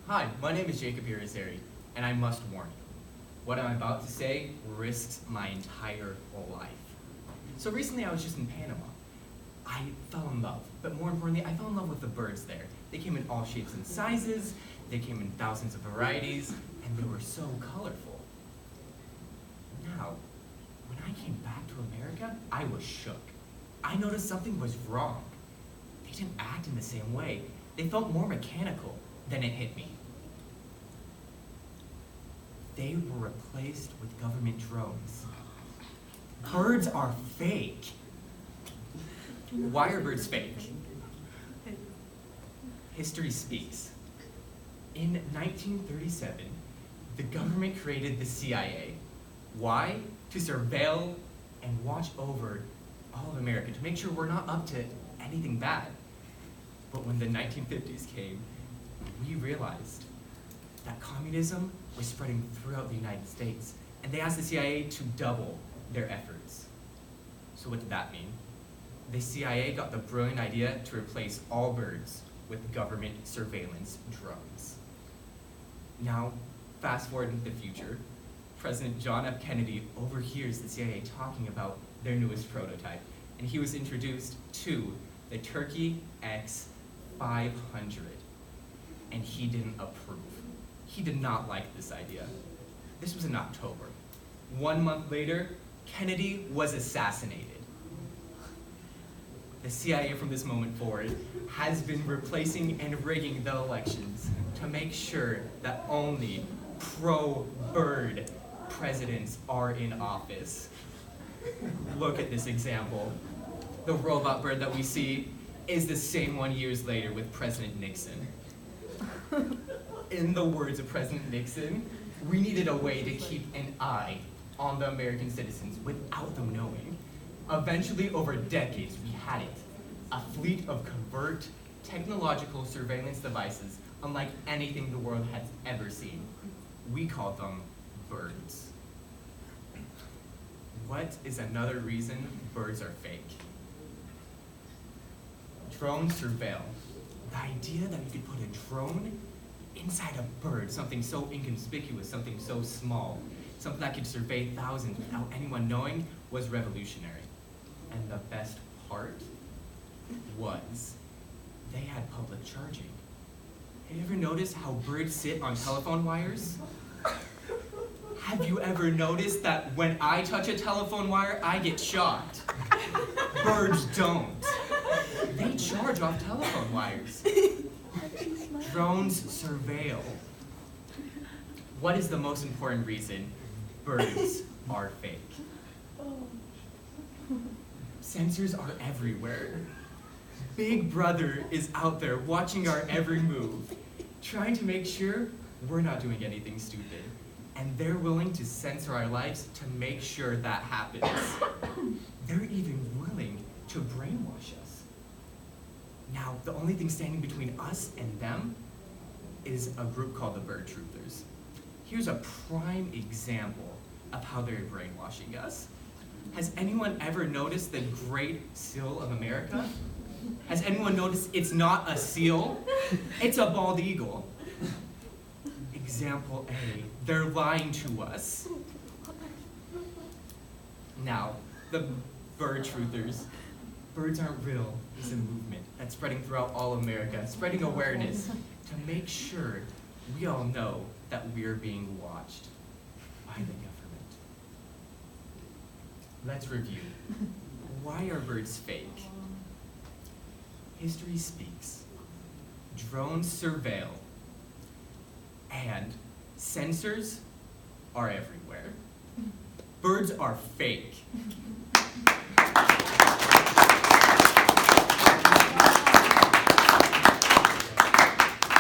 Hi, my name is Jacob Irizarry, and I must warn you. What I'm about to say risks my entire life. So recently I was just in Panama. I fell in love, but more importantly, I fell in love with the birds there. They came in all shapes and sizes, they came in thousands of varieties, and they were so colorful. Now, when I came back to America, I was shook. I noticed something was wrong. They didn't act in the same way. They felt more mechanical. Then it hit me. They were replaced with government drones. Birds are fake. Why are birds fake? History speaks. In 1937, the government created the CIA. Why? To surveil and watch over all of America, to make sure we're not up to anything bad. But when the 1950s came, we realized that communism was spreading throughout the United States, and they asked the CIA to double their efforts. So what did that mean? The CIA got the brilliant idea to replace all birds with government surveillance drones. Now, fast forward into the future, President John F. Kennedy overhears the CIA talking about their newest prototype, and he was introduced to the Turkey X-500, and he didn't approve. He did not like this idea. This was in October. 1 month later, Kennedy was assassinated. The CIA from this moment forward has been replacing and rigging the elections to make sure that only pro-bird presidents are in office. Look at this example. The robot bird that we see is the same one years later with President Nixon. In the words of President Nixon, we needed a way to keep an eye on the American citizens without them knowing. Eventually, over decades, we had it. A fleet of covert technological surveillance devices unlike anything the world has ever seen. We call them birds. What is another reason birds are fake? Drone surveil. The idea that you could put a drone inside a bird, something so inconspicuous, something so small, something that could survey thousands without anyone knowing, was revolutionary. And the best part was they had public charging. Have you ever noticed how birds sit on telephone wires? Have you ever noticed that when I touch a telephone wire, I get shocked? Birds don't. They charge off telephone wires. Drones surveil. What is the most important reason birds are fake? Sensors are everywhere. Big Brother is out there watching our every move, trying to make sure we're not doing anything stupid. And they're willing to censor our lives to make sure that happens. They're even willing to brainwash us. Now, the only thing standing between us and them is a group called the Bird Truthers. Here's a prime example of how they're brainwashing us. Has anyone ever noticed the Great Seal of America? Has anyone noticed it's not a seal? It's a bald eagle. Example A, they're lying to us. Now, the Bird Truthers. Birds aren't real is a movement that's spreading throughout all America, spreading awareness to make sure we all know that we're being watched by the government. Let's review. Why are birds fake? History speaks. Drones surveil. And sensors are everywhere. Birds are fake.